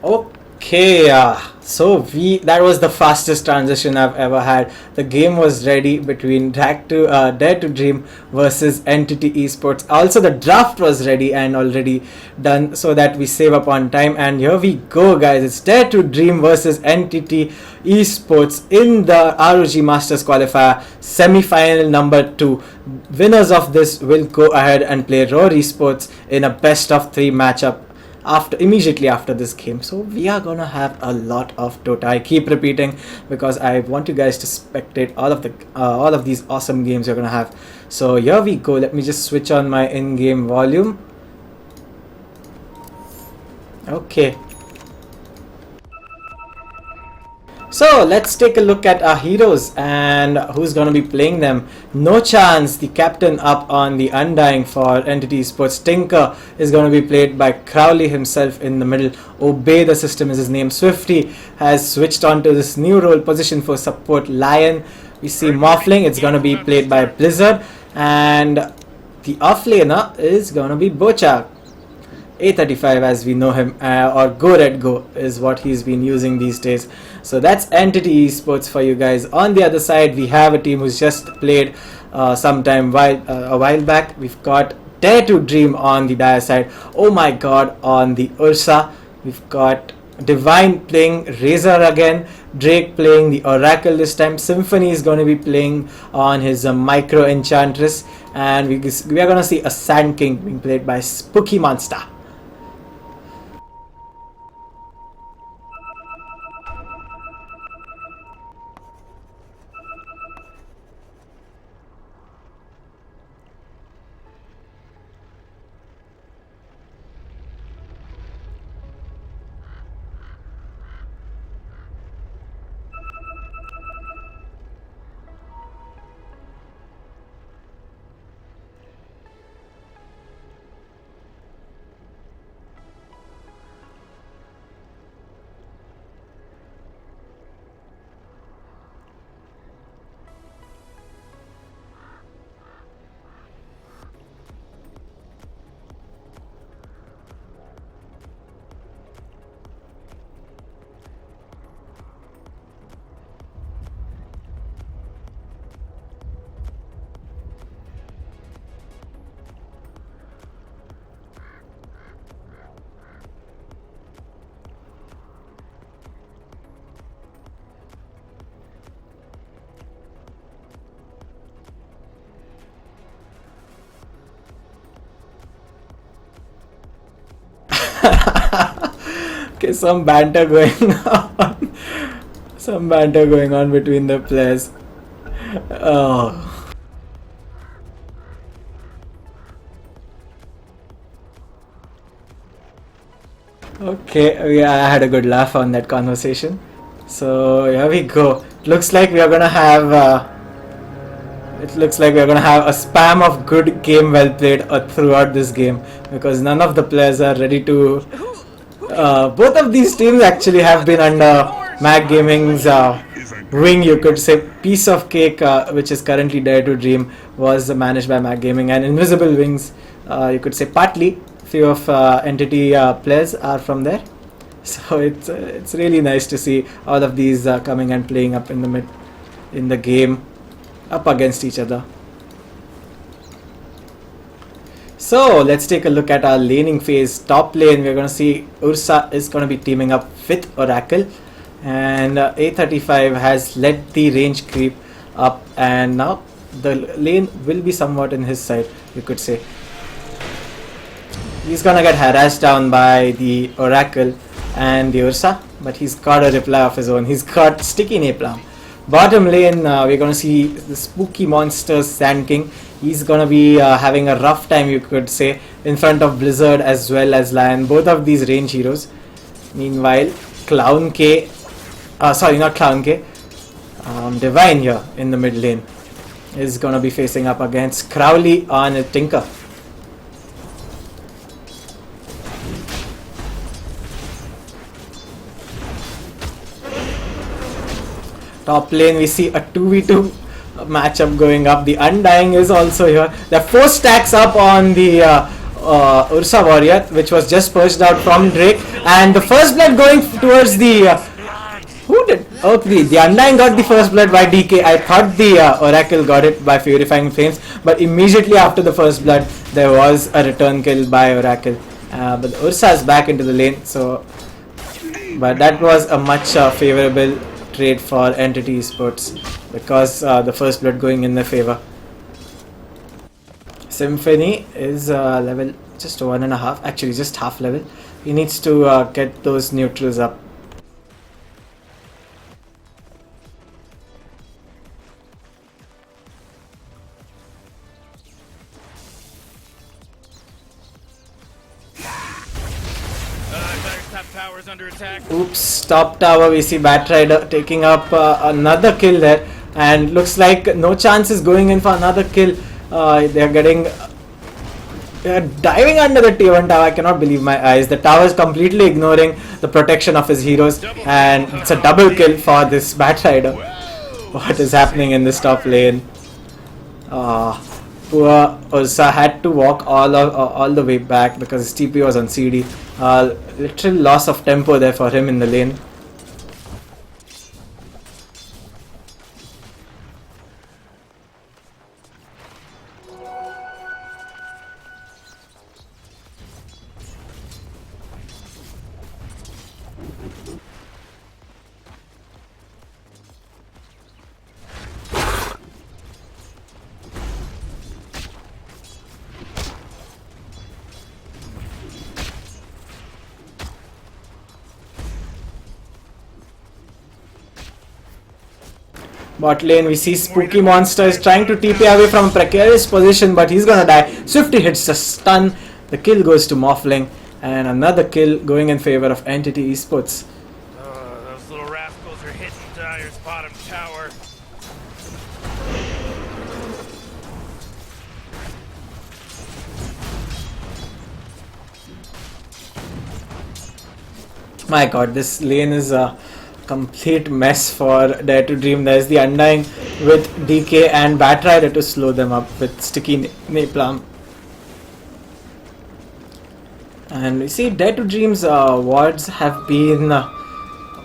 Okay, so that was the fastest transition I've ever had. The game was ready between Dare to Dream versus Entity Esports. Also, the draft was ready and already done, so that we save up on time. And here we go, guys. It's Dare to Dream versus Entity Esports in the ROG Masters Qualifier semi-final number 2. Winners of this will go ahead and play ROG Esports in a best of 3 matchup immediately after this game. So we are gonna have a lot of Dota. I keep repeating because I want you guys to spectate all of these awesome games you're gonna have. So here we go. Let me just switch on my in-game volume. Okay, so let's take a look at our heroes and who's going to be playing them. No Chance, the captain up on the Undying for Entity Sports. Tinker is going to be played by Crowley himself in the middle. Obey the System is his name. Swifty has switched on to this new role position for support. Lion, we see Morphling, it's going to be played by Blizzard. And the offlaner is going to be Bochak. A35 as we know him, or Go Red Go is what he's been using these days. So that's Entity Esports for you guys. On the other side, we have a team who's just played a while back. We've got Dare to Dream on the Dire side. Oh my god, on the Ursa, we've got Divine playing Razor again, Drake playing the Oracle this time, Symphony is going to be playing on his Micro Enchantress, and we are going to see a Sand King being played by Spooky Monster. Okay, some banter going on. Some banter going on between the players. Oh. Okay, yeah, I had a good laugh on that conversation. So here we go. Looks like we are gonna have. It looks like we're gonna have a spam of good game well played throughout this game, because none of the players are ready to. Both of these teams actually have been under Mag Gaming's wing, you could say. Piece of Cake, which is currently Dare to Dream, was managed by Mag Gaming, and Invisible Wings, you could say partly. Few of Entity players are from there. So it's really nice to see all of these coming and playing up in the game, up against each other. So let's take a look at our laning phase. Top lane, we're going to see Ursa is going to be teaming up with Oracle, and A35 has led the range creep up, and now the lane will be somewhat in his side, you could say. He's going to get harassed down by the Oracle and the Ursa, but he's got a reply of his own. He's got Sticky Napalm. Bottom lane, we're going to see the Spooky Monster Sand King. He's going to be having a rough time, you could say, in front of Blizzard as well as Lion, both of these range heroes. Meanwhile, Clown K, sorry, not Clown K, Divine here in the mid lane is going to be facing up against Crowley on a Tinker. Top lane, we see a 2v2 matchup going up. The Undying is also here. There are 4 stacks up on the Ursa Warrior, which was just purged out from Drake, and the first blood going towards the who did? Oh, the Undying got the first blood by DK. I thought the Oracle got it by Purifying Flames, but immediately after the first blood, there was a return kill by Oracle. But the Ursa is back into the lane, so. But that was a much favorable trade for Entity Esports because the first blood going in their favor. Symphony is level just 1.5, actually just half level. He needs to get those neutrals up. Under attack. Oops, top tower, we see Batrider taking up another kill there, and looks like No Chance is going in for another kill. They are diving under the T1 tower. I cannot believe my eyes. The tower is completely ignoring the protection of his heroes, and it's a double kill for this Batrider. What is happening in this top lane? Poor Ursa had to walk all the way back because his TP was on CD. Literal loss of tempo there for him in the lane. Bot lane, we see Spooky Monster is trying to TP away from a precarious position, but he's gonna die. Swifty hits the stun. The kill goes to Morphling, and another kill going in favor of Entity Esports. Those little rascals are hitting Dire's bottom tower. My god, this lane is a complete mess for Dare to Dream. There's the Undying with DK and Batrider to slow them up with Sticky Napalm. And we see Dare to Dream's wards have been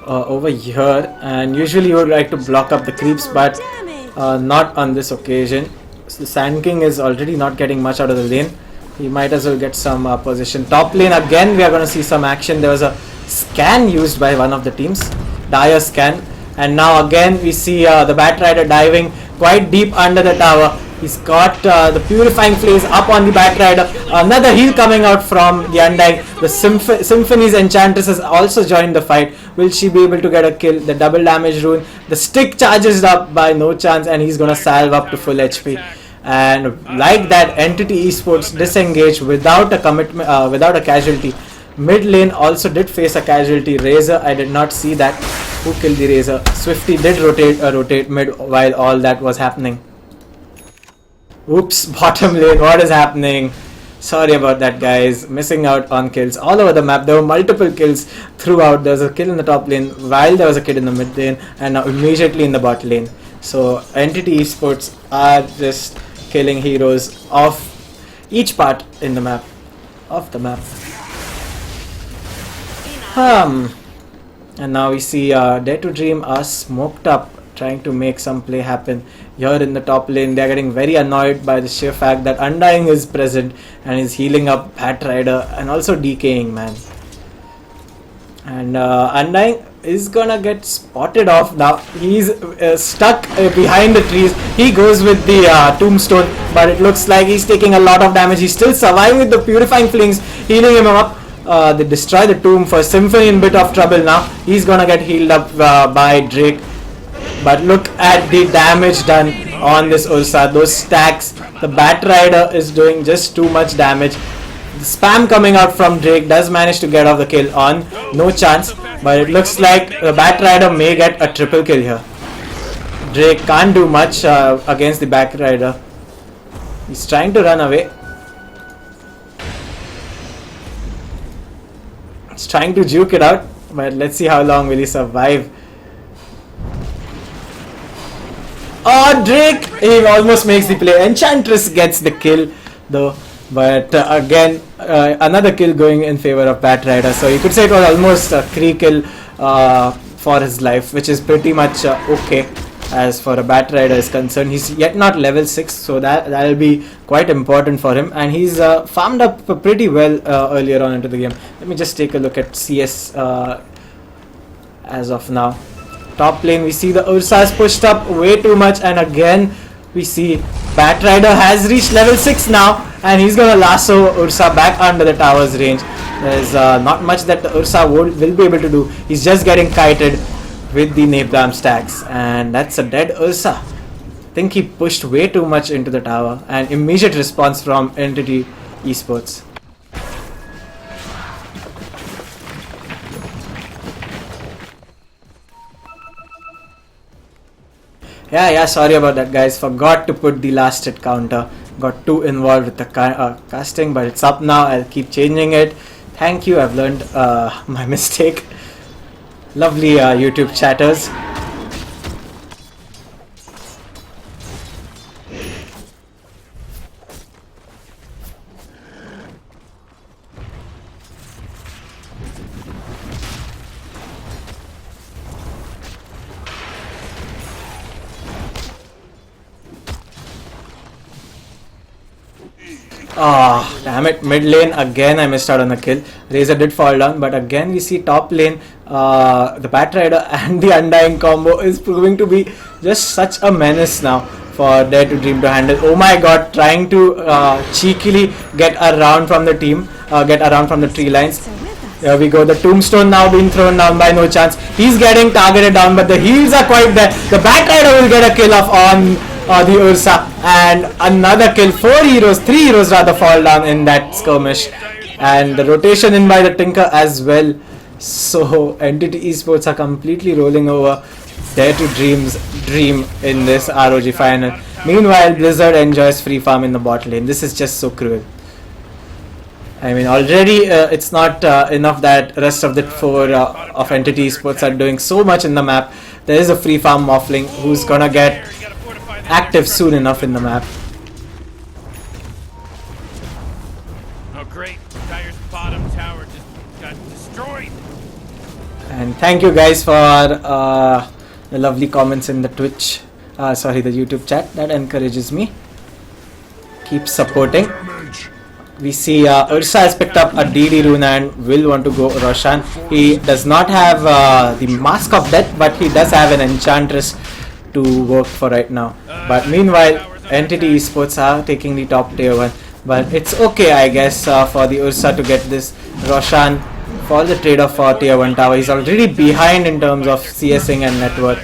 over here, and usually you would like to block up the creeps, but not on this occasion. So the Sand King is already not getting much out of the lane. He might as well get some position. Top lane again, we are going to see some action. There was a scan used by one of the teams, Dire scan, and now again we see the Batrider diving quite deep under the tower. He's got the Purifying Flames up on the Batrider. Another heal coming out from the Undying. The Symphony's Enchantress has also joined the fight. Will she be able to get a kill? The double damage rune. The stick charges up by No Chance, and he's gonna salve up to full HP. And like that, Entity Esports disengaged without a commitment, without a casualty. Mid lane also did face a casualty. Razor, I did not see that. Who killed the Razor? Swifty did rotate mid while all that was happening. Oops, bottom lane, what is happening? Sorry about that, guys. Missing out on kills all over the map. There were multiple kills throughout. There was a kill in the top lane while there was a kill in the mid lane, and now immediately in the bot lane. So Entity Esports are just killing heroes of each part in the map, of the map. And now we see Dare to Dream are smoked up, trying to make some play happen here in the top lane. They are getting very annoyed by the sheer fact that Undying is present and is healing up Batrider and also DKing, man. And Undying is gonna get spotted off now. He's stuck behind the trees. He goes with the tombstone, but it looks like he's taking a lot of damage. He's still surviving with the Purifying Flames, healing him up. They destroy the tomb for Symphony in bit of trouble now. He's gonna get healed up by Drake. But look at the damage done on this Ursa. Those stacks. The Batrider is doing just too much damage. The spam coming out from Drake does manage to get off the kill on No Chance. But it looks like the Batrider may get a triple kill here. Drake can't do much against the Batrider. He's trying to run away. He's trying to juke it out, but let's see how long will he survive. Oh, Drake! He almost makes the play. Enchantress gets the kill, though. But again, another kill going in favor of Batrider. So you could say it was almost a 3-kill for his life, which is pretty much okay as for a Batrider is concerned. He's yet not level 6, so that'll be quite important for him. And he's farmed up pretty well earlier on into the game. Let me just take a look at CS as of now. Top lane, we see the Ursa is pushed up way too much, and again we see Batrider has reached level 6 now, and he's gonna lasso Ursa back under the tower's range. There's not much that the Ursa will be able to do. He's just getting kited with the Napalm stacks, and that's a dead Ursa. I think he pushed way too much into the tower, and immediate response from Entity Esports. Yeah, sorry about that, guys. Forgot to put the last hit counter. Got too involved with the casting, but it's up now. I'll keep changing it. Thank you, I've learned my mistake. Lovely YouTube chatters. Oh, damn it, mid lane again I missed out on the kill. Razor did fall down, but again we see top lane, the Batrider and the Undying combo is proving to be just such a menace now for Dare to Dream to handle. Oh my god, trying to cheekily get around from the team, get around from the tree lines. There we go, the tombstone now being thrown down by No Chance. He's getting targeted down, but the heals are quite there. The Batrider will get a kill off on the Ursa, and another kill. 3 heroes rather fall down in that skirmish, and the rotation in by the Tinker as well. So Entity Esports are completely rolling over Dare to Dream in this ROG final. Meanwhile, Blizzard enjoys free farm in the bot lane. This is just so cruel. I mean, already it's not enough that rest of the 4 of Entity Esports are doing so much in the map. There is a free farm Morphling who's gonna get active soon enough in the map. Oh great, Dire's bottom tower just got destroyed. And thank you guys for the lovely comments in the Twitch, the YouTube chat. That encourages me. Keep supporting. We see Ursa has picked up a DD rune and will want to go Roshan. He does not have the Mask of Death, but he does have an Enchantress to work for right now. But meanwhile, Entity Esports are taking the top tier 1. But it's okay, I guess, for the Ursa to get this Roshan for the trade-off for tier 1 tower. He's already behind in terms of CSing and net worth.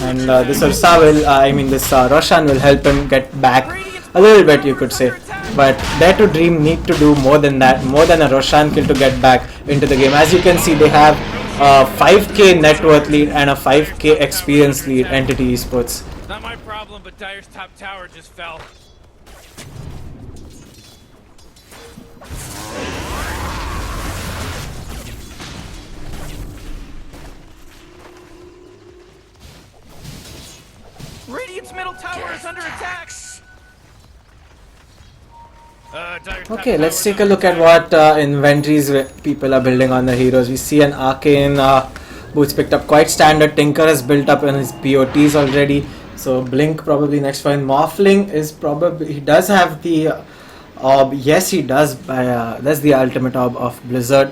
And this Ursa will, Roshan will help him get back a little bit, you could say. But Dare to Dream need to do more than that, more than a Roshan kill to get back into the game. As you can see, they have a 5k net worth lead and a 5k experience lead, Entity Esports. Not my problem, but Dire's top tower just fell. Radiant's middle tower is under attack. Okay, let's take a look at what inventories people are building on the heroes. We see an Arcane boots picked up, quite standard. Tinker has built up in his POTs already. So Blink probably next for him. Morphling is probably, he does have the orb. Yes, he does. That's the ultimate orb of Blizzard.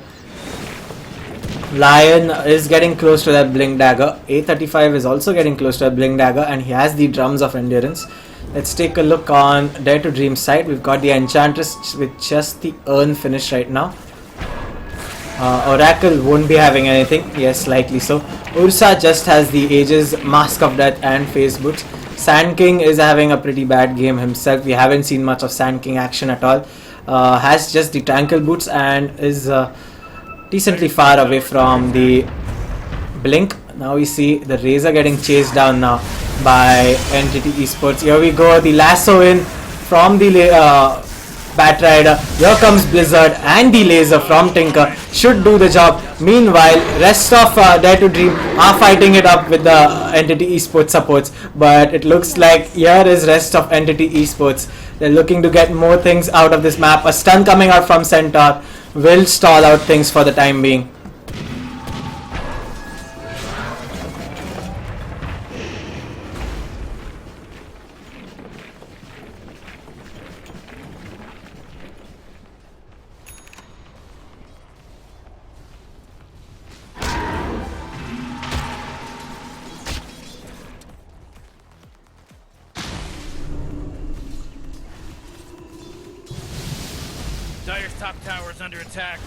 Lion is getting close to that Blink dagger. A35 is also getting close to that Blink dagger, and he has the drums of endurance. Let's take a look on Dare to Dream side. We've got the Enchantress with just the urn finish right now. Oracle won't be having anything. Yes, likely so. Ursa just has the Aegis, Mask of Death and Face Boots. Sand King is having a pretty bad game himself. We haven't seen much of Sand King action at all. Has just the Tranquil Boots and is decently far away from the Blink. Now we see the Razor getting chased down now by Entity Esports. Here we go, the lasso in from the Bat Rider. Here comes Blizzard, and the laser from Tinker should do the job. Meanwhile, rest of Dare to Dream are fighting it up with the Entity Esports supports, but it looks like here is rest of Entity Esports. They're looking to get more things out of this map. A stun coming out from Centaur will stall out things for the time being. Dire's top tower is under attack.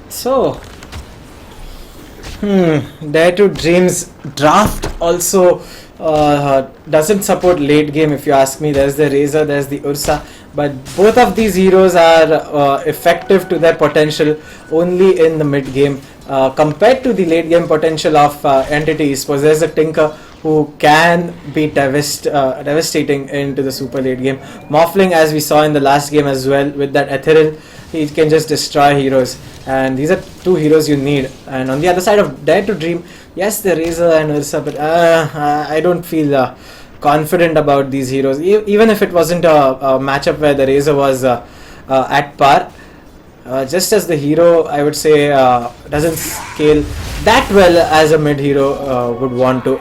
So, Dare to Dream's draft also doesn't support late game, if you ask me. There's the Razor, there's the Ursa, but both of these heroes are effective to their potential only in the mid game. Compared to the late game potential of Entity Esports, there's a Tinker who can be devastating into the super late game. Morphling, as we saw in the last game as well, with that Ethereal, he can just destroy heroes, and these are two heroes you need. And on the other side of Dare to Dream, yes, the Razor and Ursa, but I don't feel confident about these heroes. Even if it wasn't a matchup where the Razor was at par, just as the hero, I would say, doesn't scale that well as a mid hero would want to.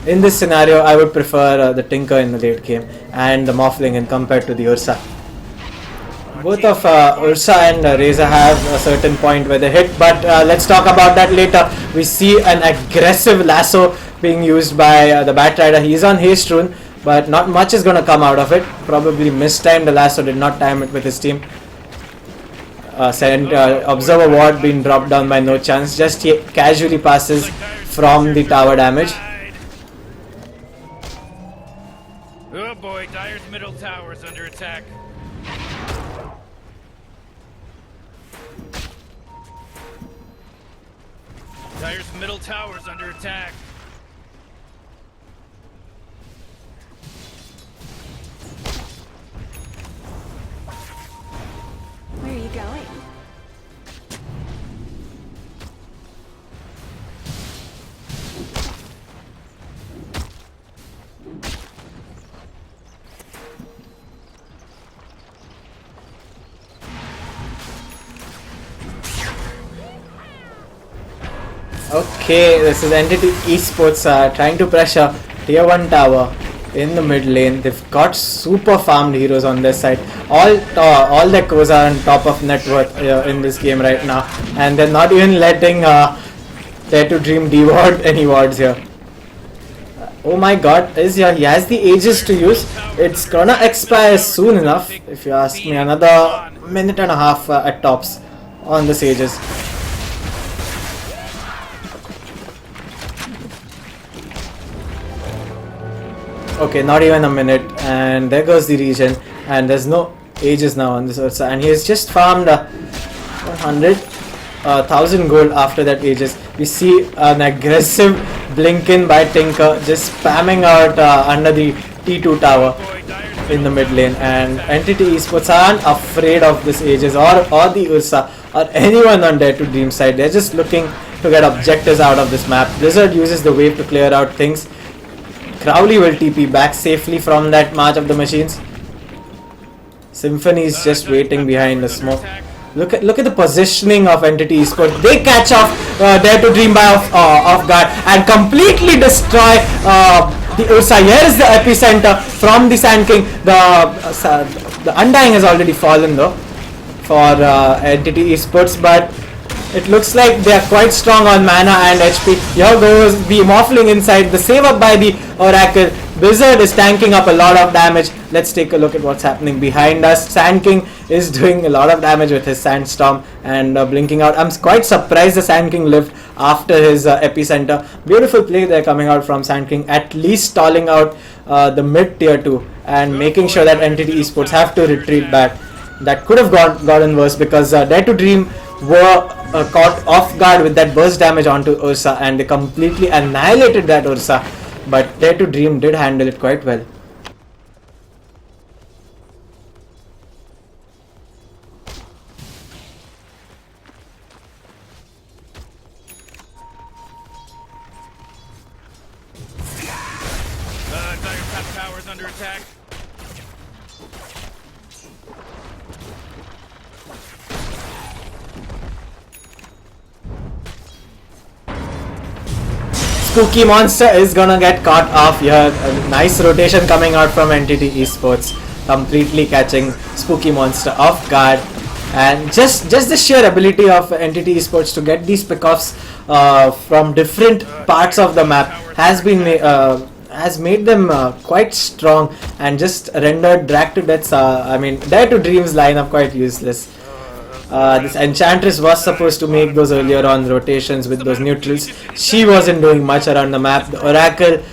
In this scenario, I would prefer the Tinker in the late game and the Morphling in compared to the Ursa. Both of Ursa and Razor have a certain point where they hit, but let's talk about that later. We see an aggressive lasso being used by the Bat Rider. He's on haste rune, but not much is going to come out of it. Probably mistimed the lasso, did not time it with his team. Observer ward being dropped down by No Chance, just casually passes from the tower damage. Oh boy, Dire's middle tower is under attack. Dire's middle tower is under attack. Where are you going? Okay, this is Entity Esports trying to pressure tier 1 tower in the mid lane. They've got super farmed heroes on their side. All their cores are on top of net worth in this game right now, and they're not even letting Dare to Dream deward any wards here. Oh my god, is here. He has the Aegis to use. It's gonna expire soon enough, if you ask me. Another minute and a half at tops on this Aegis. Okay, not even a minute, and there goes the regen, and there's no Aegis now on this Ursa, and he has just farmed 100,000 gold after that Aegis. We see an aggressive blink in by Tinker, just spamming out under the T2 tower in the mid lane, and Entity Esports aren't afraid of this Aegis or the Ursa or anyone on Dare to Dream side. They're just looking to get objectives out of this map. Blizzard uses the wave to clear out things. Crowley will TP back safely from that March of the Machines. Symphony is just waiting behind the smoke. Look at the positioning of Entity Esports. They catch off Dare to Dream by off guard and completely destroy the Ursa. Here is the epicenter from the Sand King. The Undying has already fallen though for Entity Esports, but it looks like they are quite strong on mana and HP. Here goes the Morphling inside. The save up by the Oracle. Blizzard is tanking up a lot of damage. Let's take a look at what's happening behind us. Sand King is doing a lot of damage with his Sandstorm and blinking out. I'm quite surprised the Sand King lived after his epicenter. Beautiful play there coming out from Sand King. At least stalling out the mid tier 2 and making sure that Entity Esports have to retreat back. That could have gotten worse because Dare to Dream were caught off guard with that burst damage onto Ursa, and they completely annihilated that Ursa. But Dare to Dream did handle it quite well. Dire top tower's under attack. Spooky Monster is gonna get caught off here. A nice rotation coming out from Entity Esports, completely catching Spooky Monster off guard. And just the sheer ability of Entity Esports to get these pickoffs from different parts of the map has made them quite strong, and just rendered Drag to Death's Dare to Dream's lineup quite useless. This Enchantress was supposed to make those earlier on rotations with those neutrals. She wasn't doing much around the map. The Oracle,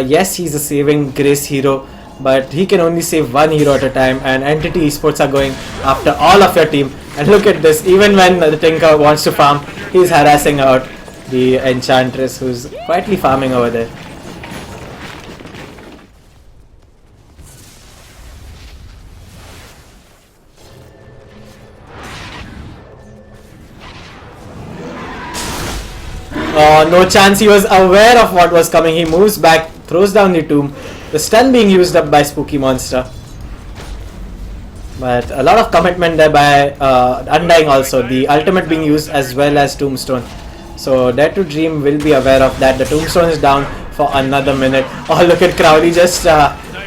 yes, he's a saving grace hero, but he can only save one hero at a time, and Entity Esports are going after all of your team. And look at this, even when the Tinker wants to farm, he's harassing out the Enchantress, who's quietly farming over there. No chance, he was aware of what was coming. He moves back, throws down the tomb. The stun being used up by Spooky Monster. But a lot of commitment there by Undying also. The ultimate being used as well as Tombstone. So Dare to Dream will be aware of that. The Tombstone is down for another minute. Oh, look at Crowley just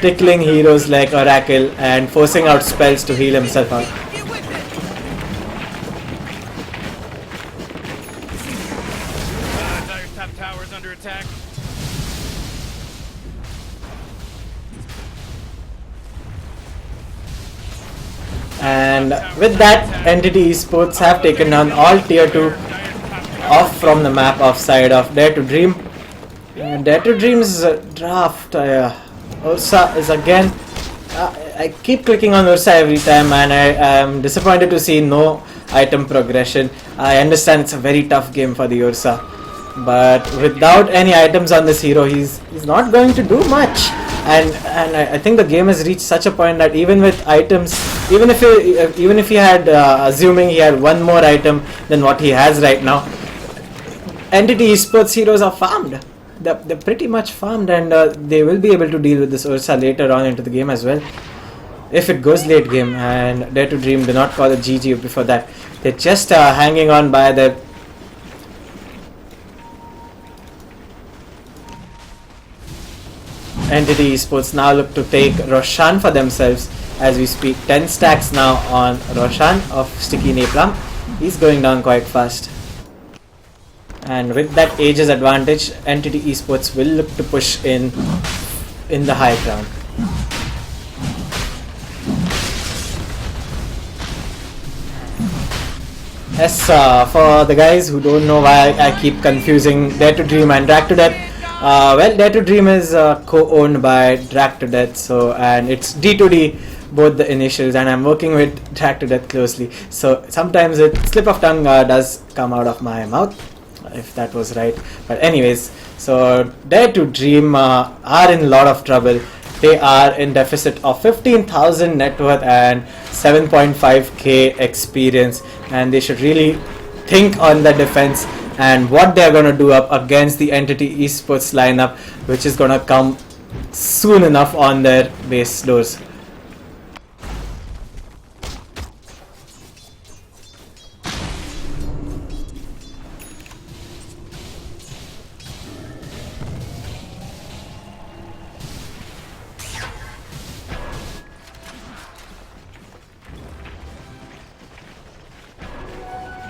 tickling heroes like Oracle and forcing out spells to heal himself out. Top tower's under attack. And with that, Entity Esports have taken down all tier 2 off from the map offside of Dare to Dream. And Dare to Dream's draft, Ursa is again, I keep clicking on Ursa every time, and I am disappointed to see no item progression. I understand it's a very tough game for the Ursa, but without any items on this hero, he's not going to do much. And I think the game has reached such a point that even with items, even if he had assuming he had one more item than what he has right now, Entity Esports heroes are farmed. They're pretty much farmed, and they will be able to deal with this Ursa later on into the game as well, if it goes late game. And Dare to Dream do not call it GG before that. They're just hanging on by their Entity Esports now look to take Roshan for themselves as we speak. 10 stacks now on Roshan of Sticky Napalm. He's going down quite fast. And with that Aegis advantage, Entity Esports will look to push in the high ground. Yes, for the guys who don't know why I keep confusing Dare to Dream and Drag to Death, well, Dare to Dream is co-owned by Drag to Death, so, and it's D2D, both the initials, and I'm working with Drag to Death closely, so sometimes a slip of tongue does come out of my mouth, if that was right. But anyways, so Dare to Dream are in a lot of trouble. They are in deficit of 15,000 net worth and 7.5k experience, and they should really think on the defense and what they're going to do up against the Entity Esports lineup, which is going to come soon enough on their base doors.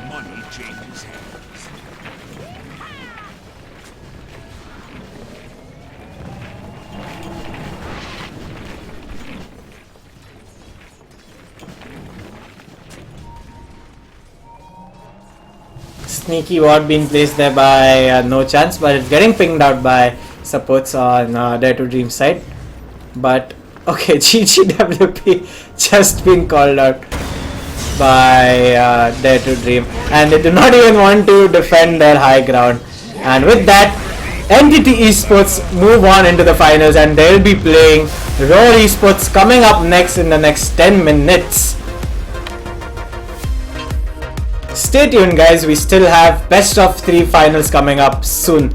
Money changes hands. Sneaky ward being placed there by No Chance, but it's getting pinged out by supports on Dare to Dream side. But okay, GGWP just being called out. by Dare to Dream, and they do not even want to defend their high ground. And with that, Entity Esports move on into the finals, and they'll be playing ROG Esports coming up next in the next 10 minutes. Stay tuned guys, we still have best of 3 finals coming up soon.